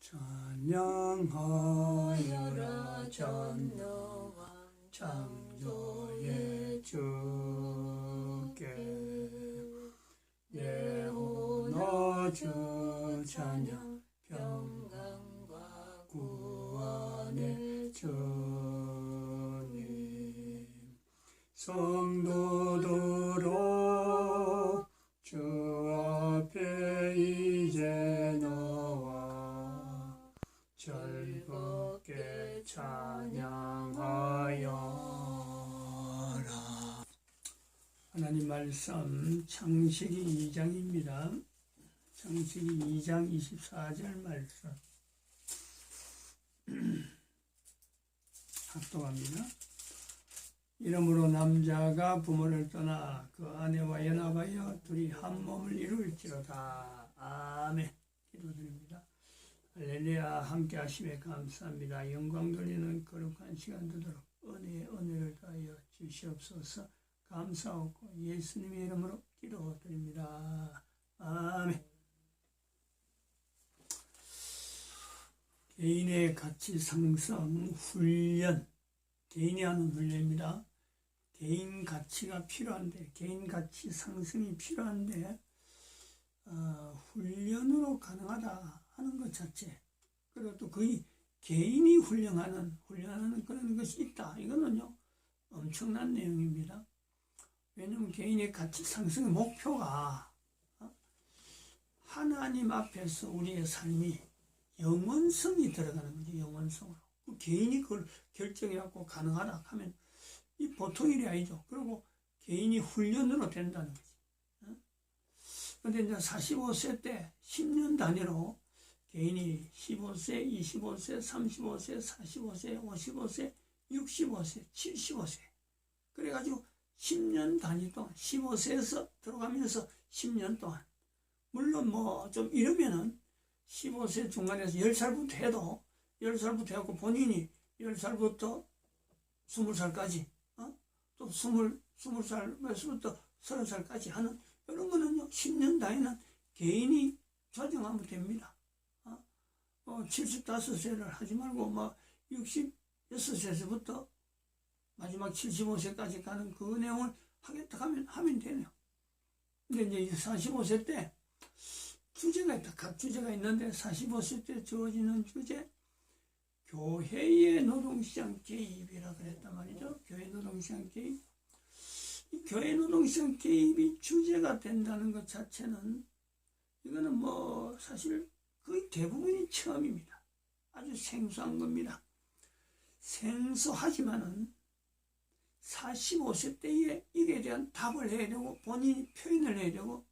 찬양하여라 전노와 창조의 주께 예호나 주 찬양 평강과 구원의 주님 성도들아 주 앞에 이제 나와 즐겁게 찬양하여라. 하나님 말씀 창세기 2장입니다. 창세기 2장 24절 말씀 합독합니다. 이러므로 남자가 부모를 떠나 그 아내와 연합하여 둘이 한 몸을 이룰지로다. 아멘. 기도드립니다. 할렐루야. 함께 하심에 감사합니다. 영광 돌리는 거룩한 시간 되도록 은혜를 다하여 주시옵소서. 감사하고 예수님의 이름으로 기도드립니다. 아멘. 개인의 가치 상승 훈련, 개인이 하는 훈련입니다. 개인 가치가 필요한데, 개인 가치 상승이 필요한데 훈련으로 가능하다 하는 것 자체, 그리고 또 거의 개인이 훈련하는 그런 것이 있다. 이거는요 엄청난 내용입니다. 왜냐하면 개인의 가치 상승의 목표가 하나님 앞에서 우리의 삶이 영원성이 들어가는 거죠. 영원성으로. 개인이 그걸 결정해갖고 가능하다 하면 이 보통 일이 아니죠. 그리고 개인이 훈련으로 된다는 거지. 그런데 이제 45세 때 10년 단위로 개인이 15세, 25세, 35세, 45세, 55세, 65세, 75세. 그래가지고 10년 단위 동안 15세에서 들어가면서 10년 동안, 물론 뭐 좀 이러면은 15세 중간에서 10살부터 해도 10살부터 해갖고 본인이 10살부터 20살까지 또 20살부터 30살까지 하는 이런 거는요 10년 단위는 개인이 조정하면 됩니다. 75세를 하지 말고 막 66세부터 마지막 75세까지 가는 그 내용을 하겠다 하면 되네요. 근데 이제 45세 때 주제가 있다. 각 주제가 있는데 45세 때 주어지는 주제, 교회의 노동시장 개입이라 그랬단 말이죠. 교회 노동시장 개입. 이 교회 노동시장 개입이 주제가 된다는 것 자체는 이거는 뭐 사실 거의 대부분이 처음입니다. 아주 생소한 겁니다. 생소하지만은 45세 때에 이게 대한 답을 해야 되고 본인이 표현을 해야 되고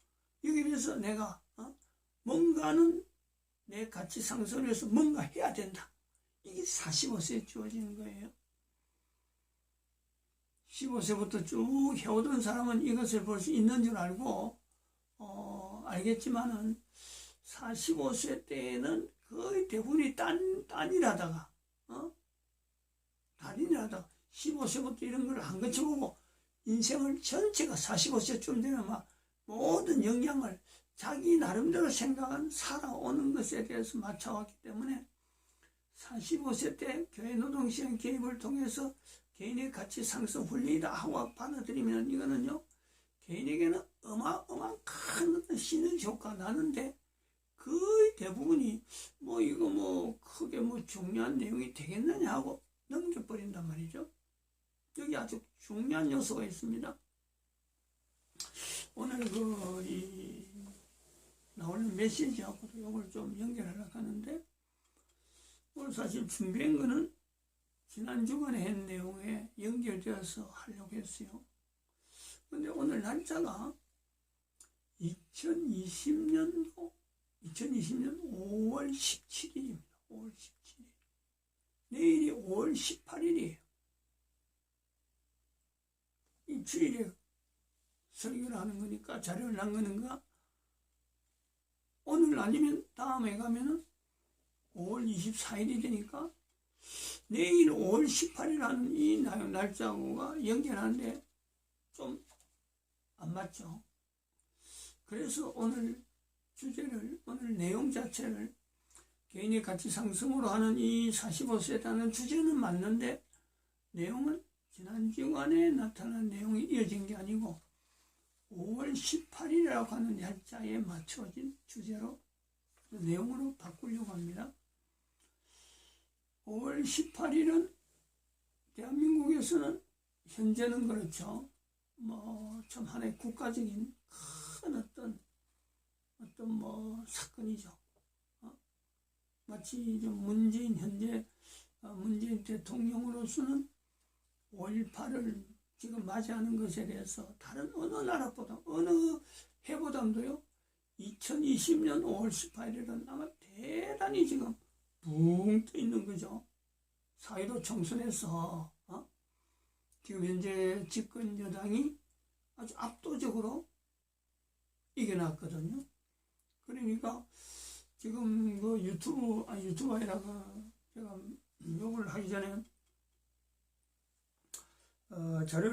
여기에 대해서 내가 뭔가는 내 가치 상승을 위해서 뭔가 해야 된다. 이게 45세에 주어지는 거예요. 15세부터 쭉 해오던 사람은 이것을 볼 수 있는 줄 알고 알겠지만은 45세 때에는 거의 대부분이 단일하다가 15세부터 이런 걸 안 거쳐보고 인생을 전체가 45세쯤 되면 막 모든 영향을 자기 나름대로 생각한 살아오는 것에 대해서 맞춰왔기 때문에 45세 때 교회 노동시장 개입을 통해서 개인의 가치 상승 훈련이다 하고 받아들이면 이거는요 개인에게는 어마어마한 큰 어떤 시너지 효과가 나는데 거의 대부분이 뭐 이거 뭐 크게 뭐 중요한 내용이 되겠느냐 하고 넘겨버린단 말이죠. 여기 아주 중요한 요소가 있습니다. 오늘 나오는 메시지하고도 이걸 좀 연결하려고 하는데, 오늘 사실 준비한 거는 지난 주간에 한 내용에 연결되어서 하려고 했어요. 근데 오늘 날짜가 2020년 5월 17일입니다. 5월 17일. 내일이 5월 18일이에요. 이 주일에 설교를 하는 거니까, 자료를 남기는가, 오늘 아니면 다음에 가면은 5월 24일이 되니까 내일 5월 18일 하는 이 날짜하고가 연결하는데 좀 안 맞죠. 그래서 오늘 주제를, 오늘 내용 자체를 개인의 가치 상승으로 하는 이 45세라는 주제는 맞는데 내용은 지난 주간에 나타난 내용이 이어진 게 아니고 5월 18일이라고 하는 날짜에 맞춰진 주제로 내용으로 바꾸려고 합니다. 5월 18일은 대한민국에서는 현재는 그렇죠. 참 하나의 국가적인 큰 어떤 사건이죠. 마치 좀 현재 문재인 대통령으로서는 5.18을 지금 맞이하는 것에 대해서 다른 어느 나라보다 어느 해보다도요 2020년 5월 18일은 아마 대단히 지금 붕 떠 있는 거죠. 4.15 총선에서 지금 현재 집권 여당이 아주 압도적으로 이겨놨거든요. 그러니까 지금 그 유튜브 아니라 제가 욕을 하기 전에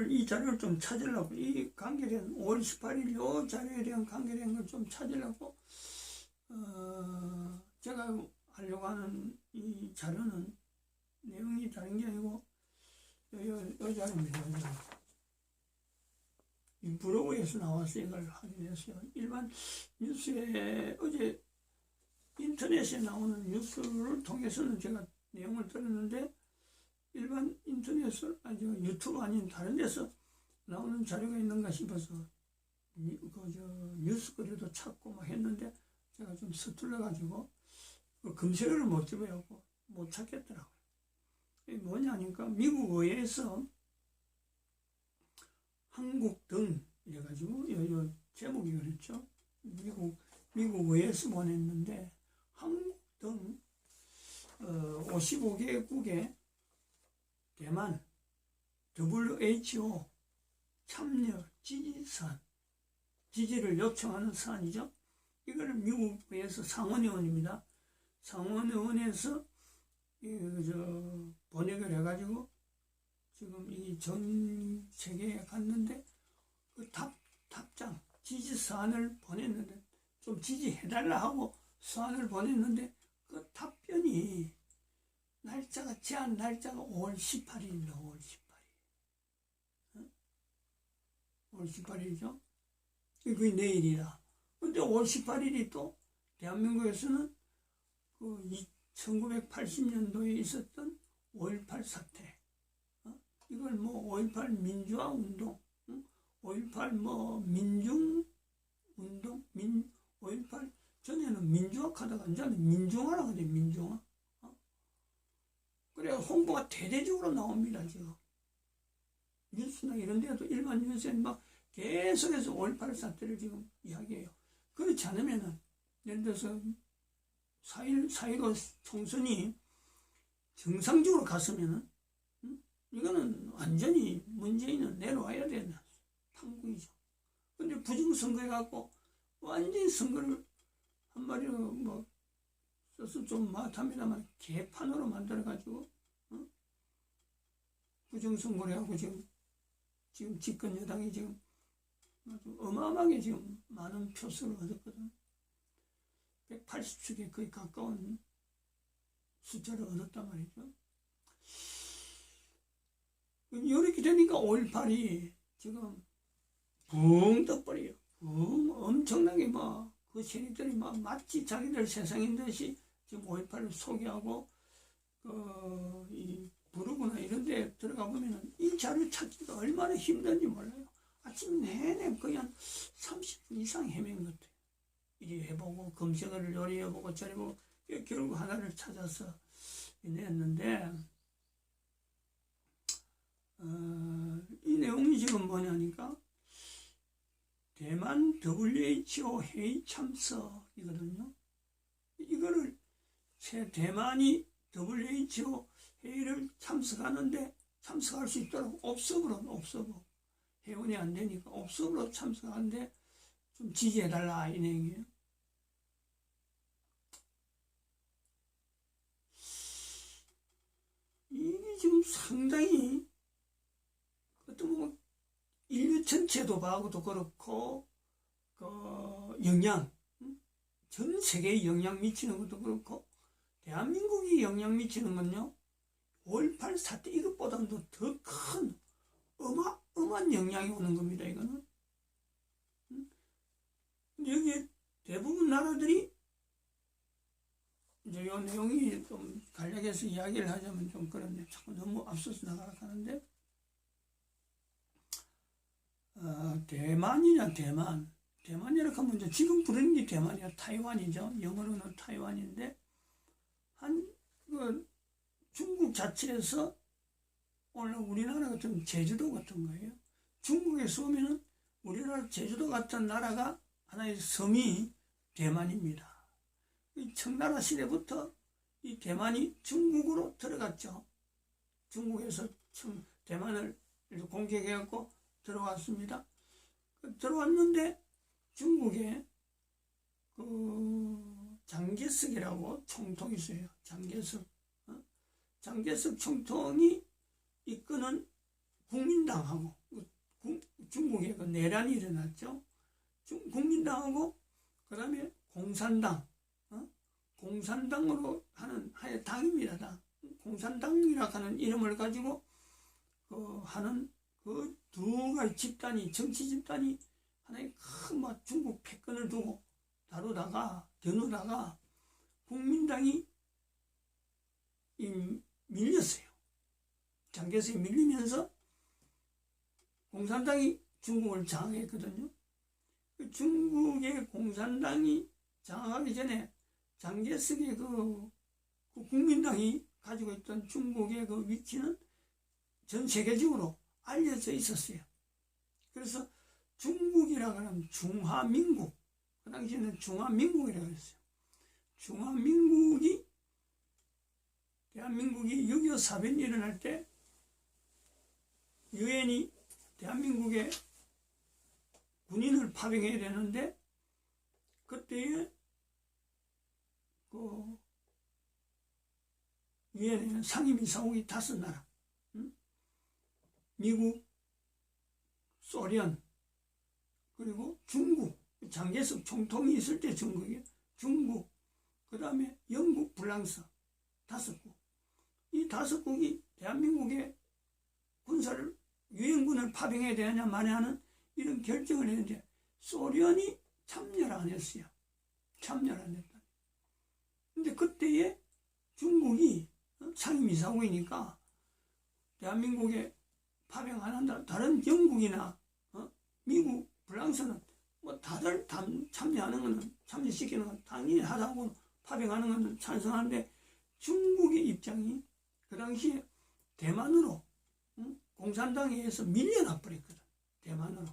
이 자료를 좀 찾으려고, 이 관계된 5월 18일 요 자료에 대한 관계된 걸 좀 찾으려고 제가 하려고 하는 이 자료는 내용이 다른 게 아니고 요 자료입니다. 이 브로그에서 나와서 이걸 확인했어요. 일반 뉴스에 어제 인터넷에 나오는 뉴스를 통해서는 제가 내용을 들었는데 일반 인터넷을 유튜브 아닌 다른 데서 나오는 자료가 있는가 싶어서 뉴스 거리도 찾고 막 했는데 제가 좀 서툴러 가지고 검색을 못 해보고 못 찾겠더라고요. 이게 뭐냐니까 미국 의회에서 한국 등 이래가지고 요 제목이 그랬죠. 미국 의회에서 보냈는데 한국 등 55개국의 대만 WHO 참여 지지를 요청하는 사안이죠. 이거를 미국에서 상원의원입니다. 상원의원에서 번역을 해가지고 지금 이 전 세계에 갔는데 그 답장 지지 사안을 보냈는데 좀 지지해달라 하고 사안을 보냈는데 그 답변이 제한 날짜가 5월 18일입니다. 5월 18일. 5월 18일이죠. 그게 내일이라. 근데 5월 18일이 또 대한민국에서는 그 1980년도에 있었던 5.18 사태. 이걸 5.18 민주화 운동, 5.18 민중 운동, 5.18 전에는 민주화 하다가 이제는 민중화라고 하죠. 민중화. 그래 홍보가 대대적으로 나옵니다. 지금 뉴스나 이런 데도 일반 뉴스에 막 계속해서 5.18 사태를 지금 이야기해요. 그렇지 않으면은 예를 들어서 4.15 총선이 정상적으로 갔으면은 이거는 완전히 문재인은 내려와야 되는 탕국이죠. 근데 부정선거해갖고 완전히 선거를 한마디로 써서 좀 마타합니다만 개판으로 만들어가지고 부정선거를 하고 지금 집권 여당이 지금 아주 어마어마하게 지금 많은 표수를 얻었거든. 180축에 거의 가까운 숫자를 얻었단 말이죠. 이렇게 되니까 5.18이 지금 붕 떠버려요. 엄청나게 그 세력들이 마치 자기들 세상인 듯이 지금 5.18을 소개하고 이 부르거나 이런 데 들어가 보면은 이 자료 찾기가 얼마나 힘든지 몰라요. 아침 내내 거의 한 30분 이상 헤맨 것 같아요. 이리 해보고 검색을 요리 해보고 저리 보고 결국 하나를 찾아서 냈는데 이 내용이 지금 뭐냐니까 대만 WHO 회의 참석이거든요. 이거를 대만이 WHO 회의를 참석할 수 있도록 옵서브로 회원이 안 되니까 옵서브로 참석하는데 좀 지지해달라 이 내용이에요. 이게 지금 상당히 어떤 인류 전체도 봐도 그렇고 전 세계에 영향 미치는 것도 그렇고 대한민국이 영향 미치는 건요, 5.18 사태 이것보다도 더 큰 어마어마한 영향이 오는 겁니다. 이거는. 여기 대부분 나라들이 이제 이 내용이 좀 간략해서 이야기를 하자면 좀 그런데 자꾸 너무 앞서서 나가가는데, 대만이냐 대만이라고 하면 이제 지금 부르는 게 대만이야. 타이완이죠. 영어로는 타이완인데, 중국 자체에서 오늘 우리나라 같은 제주도 같은 거예요. 중국에서 오면은 우리나라 제주도 같은 나라가 하나의 섬이 대만입니다. 이 청나라 시대부터 이 대만이 중국으로 들어갔죠. 중국에서 대만을 공격해갖고 들어왔습니다. 들어왔는데 중국에 장개석이라고 총통이 있어요. 장개석 총통이 이끄는 국민당하고 중국에 내란이 일어났죠. 국민당하고 그 다음에 공산당으로 하는 하여 당입니다. 당. 공산당이라고 하는 이름을 가지고 하는 그 두 가지 집단이, 정치 집단이 하나의 큰 중국 패권을 두고 겨누다가 국민당이 밀렸어요. 장개석이 밀리면서 공산당이 중국을 장악했거든요. 중국의 공산당이 장악하기 전에 장개석의 그 국민당이 가지고 있던 중국의 그 위치는 전 세계적으로 알려져 있었어요. 그래서 중국이라고 하는 중화민국, 그 당시에는 중화민국이라고 했어요. 대한민국이 6.25 사변이 일어날 때 유엔이 대한민국에 군인을 파병해야 되는데, 그때에 유엔에는 상임이사국이 5나라, 미국, 소련, 그리고 중국, 장개석 총통이 있을 때 중국, 그 다음에 영국, 프랑스 5국. 이 5국이 대한민국에 유엔군을 파병해야 되느냐 마냐 하는 이런 결정을 했는데, 소련이 참여를 안 했어요. 참여를 안 했다. 근데 그때에 중국이 상임이사국이니까 대한민국에 파병 안 한다. 다른 영국이나 미국, 프랑스는 다들 참여하는 거는, 참여시키는 건 당연히 하다고 파병하는 건 찬성하는데, 중국의 입장이 그 당시에 대만으로 공산당에 의해서 밀려나 버렸거든. 대만으로.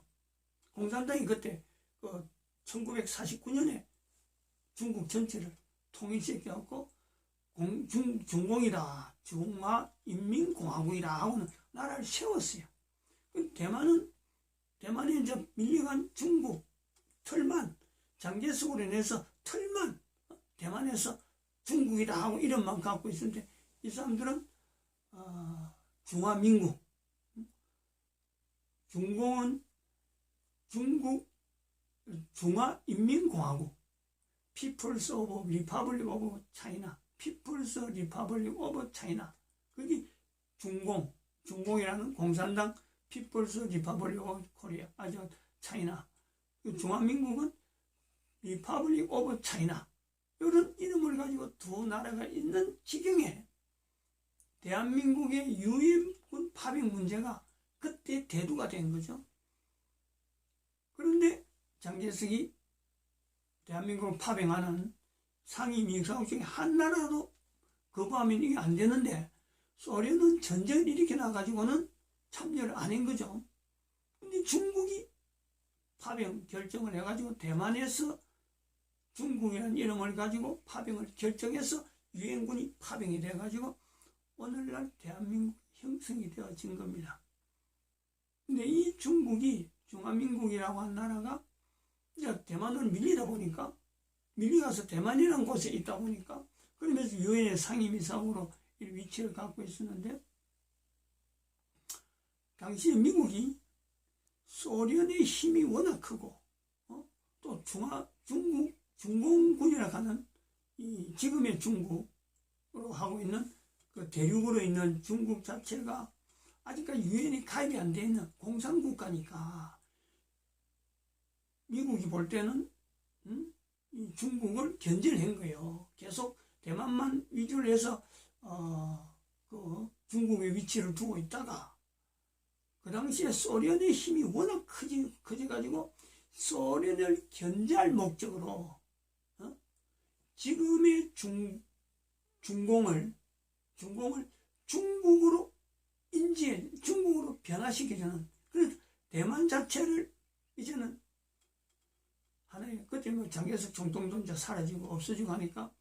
공산당이 그때 1949년에 중국 전체를 통일시켜갖고 중공이다, 중화인민공화국이다 하고는 나라를 세웠어요. 대만에 이제 밀려간 중국 털만, 장개석으로 인해서 털만 대만에서 중국이다 하고 이름만 갖고 있었는데, 이 사람들은 중화민국, 중공은 중국 중화인민공화국, People's Republic of China, People's Republic of China. 그게 중공이라는 공산당 People's Republic of Korea, China. 중화민국은 Republic of China. 이런 이름을 가지고 두 나라가 있는 지경에 대한민국의 유엔군 파병 문제가 그때 대두가 된 거죠. 그런데 장개석이 대한민국을 파병하는 상임이사국 중에 한 나라도 거부하면 이게 안 되는데, 소련은 전쟁을 일으켜놔가지고는 참여를 안 한 거죠. 근데 중국이 파병 결정을 해가지고 대만에서 중국이라는 이름을 가지고 파병을 결정해서 유엔군이 파병이 돼가지고 오늘날 대한민국 형성이 되어진 겁니다. 근데 이 중국이, 중화민국이라고 한 나라가 이제 대만으로 밀려가서 대만이라는 곳에 있다 보니까, 그러면서 유엔의 상임이사국으로 위치를 갖고 있었는데, 당시에 미국이 소련의 힘이 워낙 크고, 또 중공군이라고 하는 이 지금의 중국, 하고 있는 그 대륙으로 있는 중국 자체가 아직까지 유엔이 가입이 안 돼 있는 공산국가니까 미국이 볼 때는 이 중국을 견제를 한 거예요. 계속 대만만 위주로 해서 그 중국의 위치를 두고 있다가 그 당시에 소련의 힘이 워낙 커져가지고 소련을 견제할 목적으로 지금의 중공을 중국으로 중국으로 변화시키려는, 그래서 대만 자체를 이제는 하나의, 그때 뭐 장개석 총통도 이제 사라지고 없어지고 하니까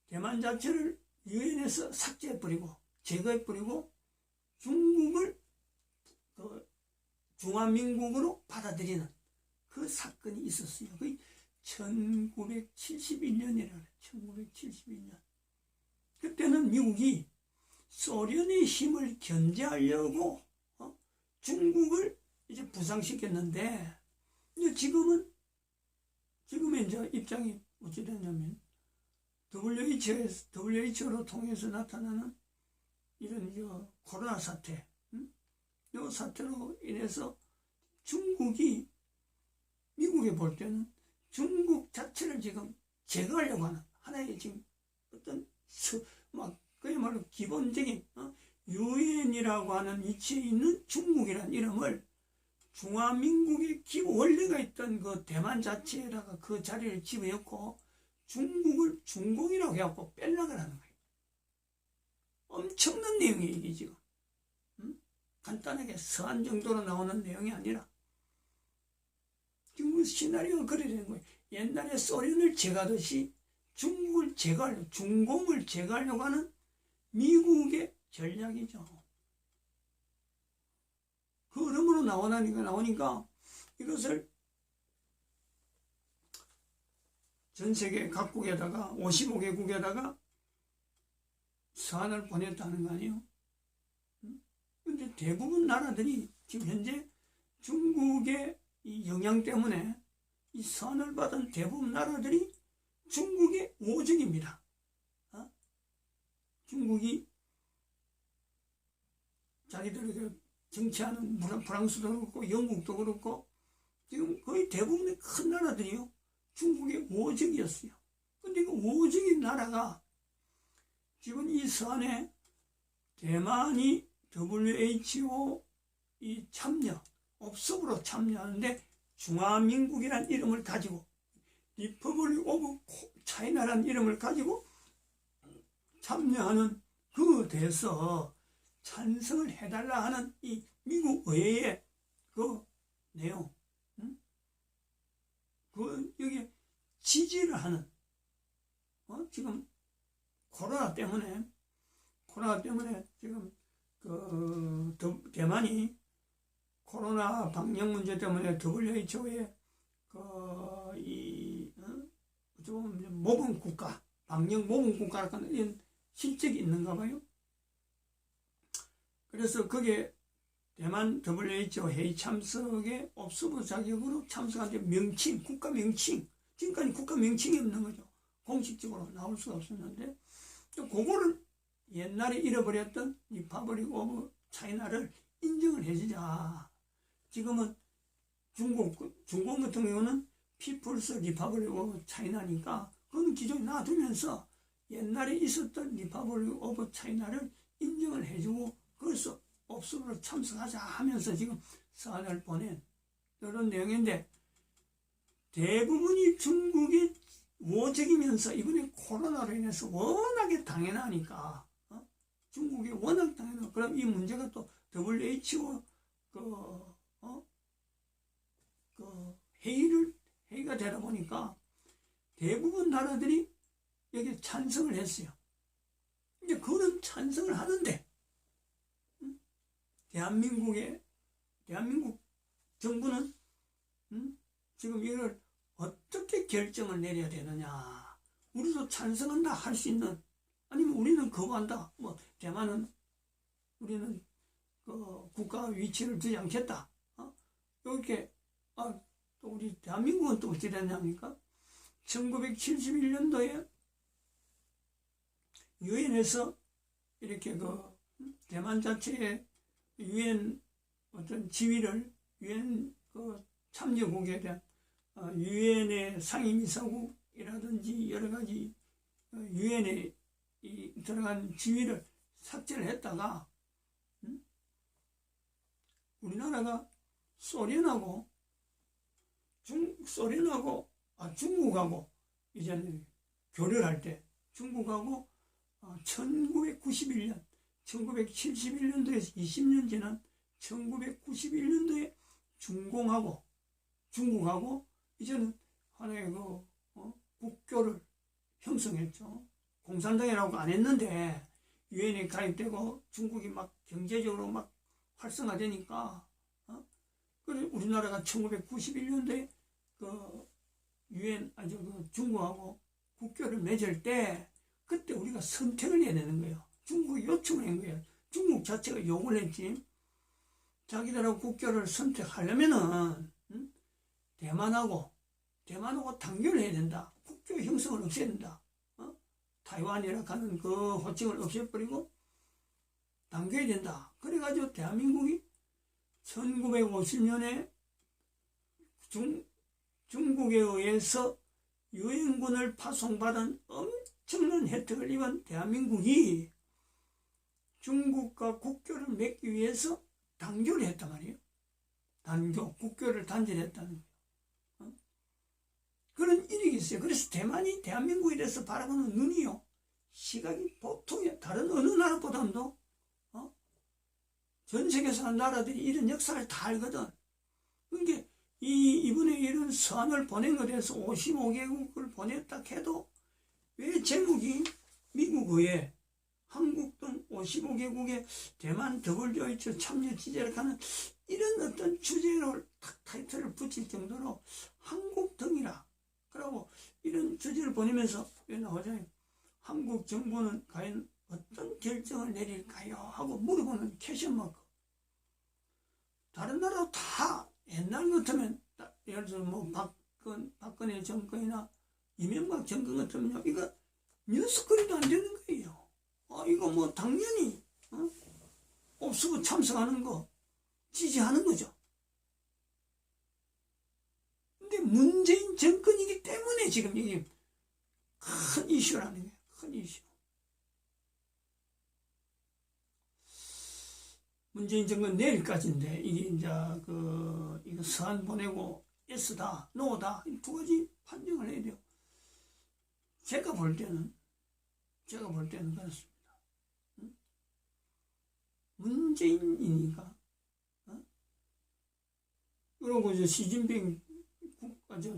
대만 자체를 유엔에서 삭제해버리고 제거해버리고 중국을 그 중화민국으로 받아들이는 그 사건이 있었어요. 그게 1971년이라 그래요. 1971년. 그때는 미국이 소련의 힘을 견제하려고 중국을 이제 부상시켰는데, 이제 지금의 이제 입장이 어찌 되냐면 WHO로 통해서 나타나는 이런 코로나 사태, 이 사태로 인해서 중국이, 미국에 볼 때는 중국 자체를 지금 제거하려고 하는 하나의 지금 어떤 그야말로 기본적인 유엔이라고 하는 위치에 있는 중국이라는 이름을 중화민국의 원래가 있던 그 대만 자체에다가 그 자리를 집어넣고 중국을 중공이라고 해갖고 뺄락을 하는 거예요. 엄청난 내용이에요, 이게 지금. 간단하게 서한 정도로 나오는 내용이 아니라 지금 시나리오가 그래 되는 거예요. 옛날에 소련을 제거하듯이 중국을 제거하려고, 중공을 제거하려고 하는 미국의 전략이죠. 그 흐름으로 나오니까 이것을 전 세계 각국에다가 55개국에다가 서한을 보냈다는 거 아니에요? 근데 대부분 나라들이 지금 현재 중국의 이 영향 때문에 이 서한을 받은 대부분 나라들이 중국의 오적입니다. 중국이 자기들에게 정치하는 프랑스도 그렇고 영국도 그렇고 지금 거의 대부분의 큰 나라들이요, 중국의 오적이었어요. 근데 그 오적인 나라가 지금 이 서한에 대만이 WHO 이 참여, 업속으로 참여하는데 중화민국이라는 이름을 가지고 리퍼블릭 오브 차이나라는 이름을 가지고 참여하는 그 대해서 찬성을 해달라 하는 이 미국 의회의 그 내용, 그 여기 지지를 하는, 지금 코로나 때문에 지금 그 대만이 코로나 방역 문제 때문에 WHO의 모범 국가, 방역 모범 국가라는 이런 실적이 있는가 봐요. 그래서 그게 대만 WHO 회의 참석에 업소부 자격으로 참석한데 명칭, 국가 명칭, 지금까지 국가 명칭이 없는 거죠. 공식적으로 나올 수가 없었는데, 또 그거를 옛날에 잃어버렸던 리퍼블릭 오브 차이나를 인정을 해주자. 지금은 중국 같은 경우는 피플스 리퍼블릭 오브 차이나니까 그건 기존에 놔두면서 옛날에 있었던 리퍼블릭 오브 차이나를 인정을 해주고, 그래서 업소로 참석하자 하면서 지금 서한을 보낸 이런 내용인데, 대부분이 중국이 오적이면서 이번에 코로나로 인해서 워낙에 당연하니까, 중국이 워낙 당연하고, 그럼 이 문제가 또 WHO 회의가 되다 보니까 대부분 나라들이 여기 찬성을 했어요. 이제 그런 찬성을 하는데 대한민국 정부는 지금 이걸 어떻게 결정을 내려야 되느냐. 우리도 찬성한다 할 수 있는, 아니면 우리는 거부한다, 대만은 우리는 그 국가 위치를 두지 않겠다, 이렇게. 또 우리 대한민국은 또 어찌 됐냐니까 1971년도에 유엔에서 이렇게 그 대만 자체의 유엔 어떤 지위를 유엔 그 참여국에 대한 유엔의 상임이사국이라든지 여러 가지 유엔에 들어간 지위를 삭제를 했다가 우리나라가 소련하고 중국하고 이제는 교류를 할 때 중국하고 1991년 1971년도에서 20년 지난 1991년도에 중국하고 이제는 하나의 국교를 형성했죠. 공산당이라고 안 했는데 유엔에 가입되고 중국이 막 경제적으로 막 활성화되니까 그래 우리나라가 1991년도에 중국하고 국교를 맺을 때 그때 우리가 선택을 해야 되는 거예요. 중국이 요청을 한 거예요. 중국 자체가 요구를 했지. 자기들하고 국교를 선택하려면은 대만하고 단결을 해야 된다. 국교 형성을 없애야 된다. 타이완이라 하는 그 호칭을 없애버리고 단결해야 된다. 그래가지고 대한민국이 1950년에 중국에 의해서 유엔군을 파송받은 엄청난 혜택을 입은 대한민국이 중국과 국교를 맺기 위해서 단교를 했단 말이에요. 국교를 단절했다는 거예요. 그런 일이 있어요. 그래서 대만이 대한민국에 대해서 바라보는 눈이요. 시각이 보통이 다른 어느 나라보다도 전 세계 사는 나라들이 이런 역사를 다 알거든. 그러니까 이번에 이런 서한을 보낸 것에 대해서 55개국을 보냈다 해도 왜 제목이 미국 의회, 한국 등 55개국의 대만 WH 참여 지지를 하는 이런 어떤 주제로 타이틀을 붙일 정도로 한국 등이라. 그러고 이런 주제를 보내면서 왜 나오잖아요. 한국 정부는 과연 어떤 결정을 내릴까요? 하고 물어보는 캐셔마크. 다른 나라 다 옛날 같으면 예를 들어 뭐 박근혜 정권이나 이명박 정권 같으면요 이거 뉴스거리도 안 되는 거예요. 이거 뭐 당연히 없으고 참석하는 거 지지하는 거죠. 근데 문재인 정권이기 때문에 지금 이게 큰 이슈라는 거예요. 큰 이슈. 문재인 정권 내일까지인데 이게 이제 이거 서한 보내고 예스다, 노다 이 두 가지 판정을 해야 돼요. 제가 볼 때는 그렇습니다. 문재인이니까. 그리고 이제 시진핑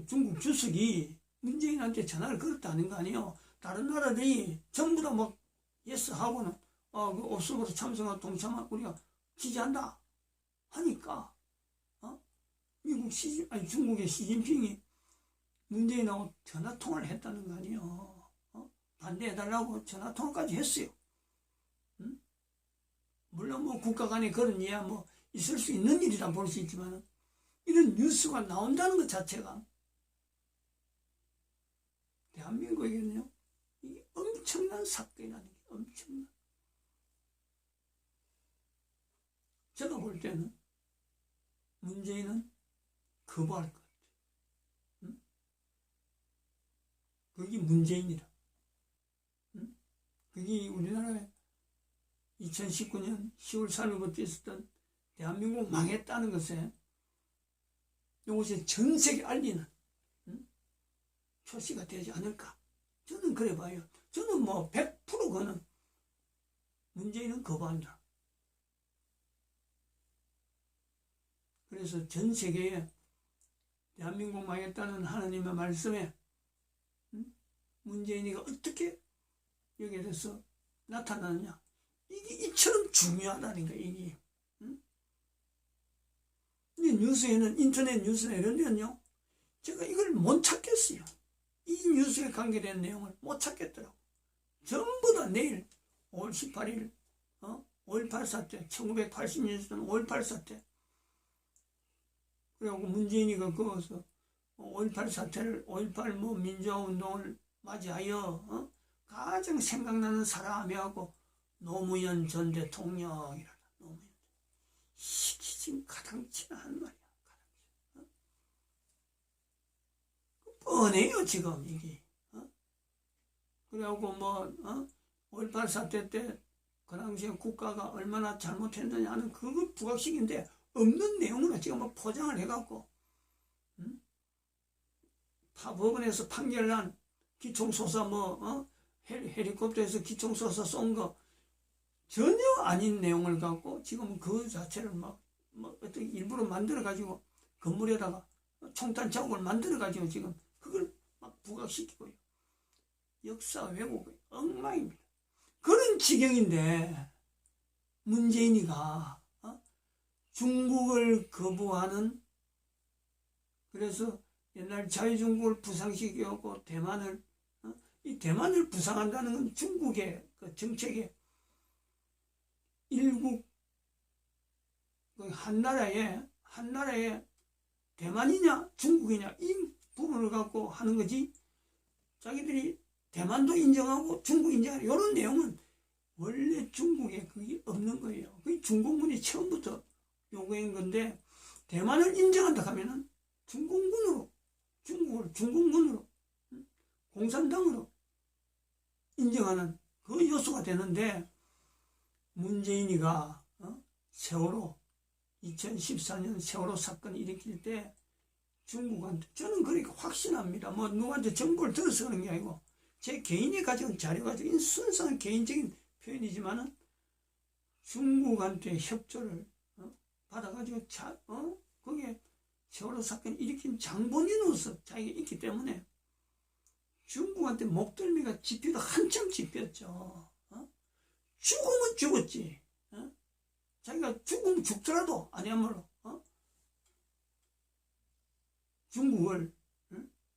중국 주석이 문재인한테 전화를 걸었다는 거 아니에요. 다른 나라들이 전부 다 막 예스 하고는 그 옵스로서 참석하고 동참하고 우리가 지지한다 하니까 중국의 시진핑이 문재인하고 전화 통화를 했다는 거 아니에요. 반대해달라고 전화 통화까지 했어요. 물론 뭐 국가 간에 그런 이야 뭐 있을 수 있는 일이라 볼 수 있지만 이런 뉴스가 나온다는 것 자체가 대한민국에게는요 이게 엄청난 사건이라는 게 엄청난. 제가 볼 때는 문재인은 거부할 것 같아요. 그게 문재인이라. 그게 우리나라에 2019년 10월 3일부터 있었던 대한민국 망했다는 것에 이것이 전 세계 알리는 표시가 되지 않을까. 저는 그래 봐요. 저는 뭐 100% 그는 문재인은 거부한다. 그래서 전 세계에 대한민국 망했다는 하나님의 말씀에 문재인이가 어떻게 여기에 대해서 나타나느냐. 이게 이처럼 중요하다는 거야, 이게. 이 뉴스에는, 인터넷 뉴스나 이런 데는요, 제가 이걸 못 찾겠어요. 이 뉴스에 관계된 내용을 못 찾겠더라고. 전부 다 내일 5월 18일, 5.18 사태, 1980년 5.18 사태. 그리고 문재인이가 거기서 5.18 사태를, 5.18 민주화 운동을 맞이하여, 가장 생각나는 사람이하고 노무현 전 대통령이라. 노무현. 이게 지금 가장 친한 말이야. 뻔해요 지금 이게. 그래갖고 뭐 5.18 사태 때 그 당시에 국가가 얼마나 잘못했느냐는 그거 부각식인데 없는 내용으로 지금 뭐 포장을 해갖고 법원에서 판결난 기총소사 헬리콥터에서 기총소사 쏜 거 전혀 아닌 내용을 갖고 지금 그 자체를 막 어떻게 일부러 만들어 가지고 건물에다가 총탄 자국을 만들어 가지고 지금 그걸 막 부각시키고요. 역사 왜곡 엉망입니다. 그런 지경인데 문재인이가 중국을 거부하는, 그래서 옛날 자유중국을 부상시키고 대만을 이 대만을 부상한다는 건 중국의 그 정책의 일국 한나라의 대만이냐 중국이냐 이 부분을 갖고 하는 거지, 자기들이 대만도 인정하고 중국 인정하는 이런 내용은 원래 중국에 그게 없는 거예요. 그게 중공군이 처음부터 요구한 건데, 대만을 인정한다 하면은 중공군으로 중공군으로 공산당으로 인정하는 그 요소가 되는데, 문재인이가 세월호 2014년 세월호 사건 일으킬 때 중국한테, 저는 그렇게 확신합니다. 뭐 누구한테 정보를 들어서 그런 게 아니고 제 개인이 가진 자료 가지고 순수한 개인적인 표현이지만은 중국한테 협조를 받아가지고 거기에 세월호 사건 일으킨 장본인으로서 자기가 있기 때문에 중국한테 목덜미가 집히도 한참 집혔죠. 죽으면 죽었지. 자기가 죽으면 죽더라도 아니야말로 중국을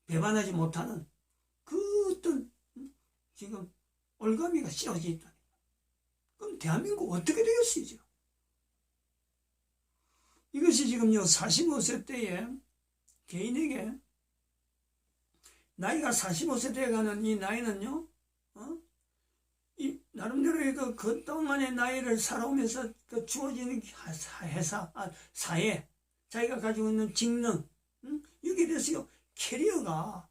배반하지 못하는 그 어떤 지금 올가미가 씌워져 있다. 그럼 대한민국 어떻게 되겠어요 지금? 이것이 지금요 45세 때에 개인에게 나이가 45세 돼 가는 이 나이는요 이 나름대로의 그 동안의 나이를 살아오면서 그 주어지는 사회, 자기가 가지고 있는 직능, 여기에 대해서요 캐리어가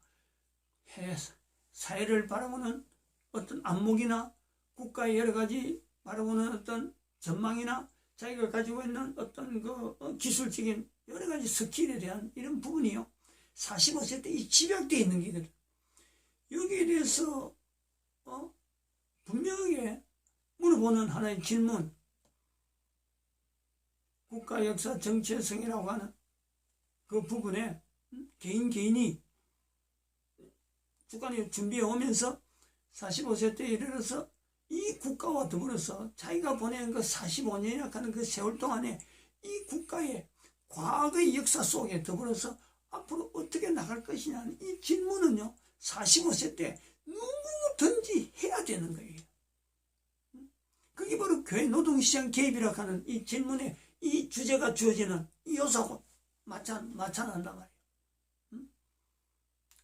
사회를 바라보는 어떤 안목이나 국가의 여러 가지 바라보는 어떤 전망이나 자기가 가지고 있는 어떤 그 기술적인 여러 가지 스킬에 대한 이런 부분이요 45세 때 이 집약되어 있는 게거든. 여기에 대해서 분명하게 물어보는 하나의 질문, 국가 역사 정체성이라고 하는 그 부분에 개인이 주관이 준비해 오면서 45세 때 이르러서 이 국가와 더불어서 자기가 보낸 그 45년이라고 하는 그 세월 동안에 이 국가의 과거의 역사 속에 더불어서 앞으로 어떻게 나갈 것이냐는 이 질문은요 45세 때 누구든지 해야 되는 거예요. 그게 바로 교회 노동시장 개입이라고 하는 이 질문에 이 주제가 주어지는 이 요소하고 맞춰난단 말이에요.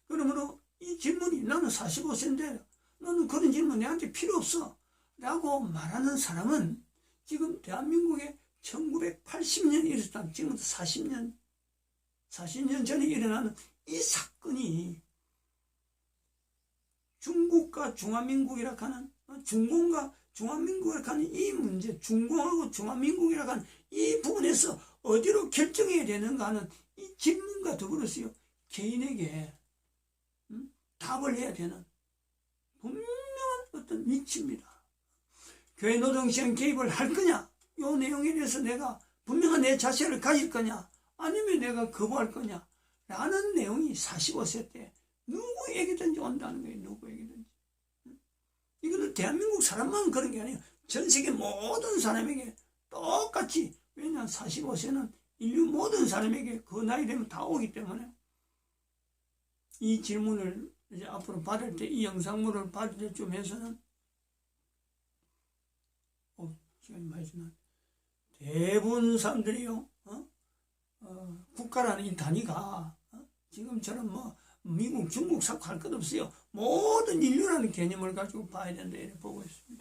그러므로 이 질문이 나는 45세인데 너는 그런 질문 내한테 필요 없어 라고 말하는 사람은 지금 대한민국에 1980년에 일어났다, 지금부터 40년 전에 일어나는 이 사건이 중국과 중화민국이라고 하는 중공과 중화민국이라고 하는 이 문제, 중공하고 중화민국이라고 하는 이 부분에서 어디로 결정해야 되는가 하는 이 질문과 더불어서요 개인에게 답을 해야 되는 분명한 어떤 위치입니다. 교회 노동시장 개입을 할 거냐, 이 내용에 대해서 내가 분명한 내 자세를 가질 거냐, 아니면 내가 거부할 거냐 라는 내용이 45세 때 누구에게든지 온다는 거예요. 누구에게든지. 이거는 대한민국 사람만 그런 게 아니에요. 전 세계 모든 사람에게 똑같이, 왜냐하면 45세는 인류 모든 사람에게 그 나이 되면 다 오기 때문에 이 질문을 이제 앞으로 받을 때, 이 영상물을 받을 때쯤에서는 시간이 많이 지나 대부분 사람들이요 국가라는 이 단위가 지금처럼 미국, 중국 사고 할 것 없어요. 모든 인류라는 개념을 가지고 봐야 된다 이렇게 보고 있습니다.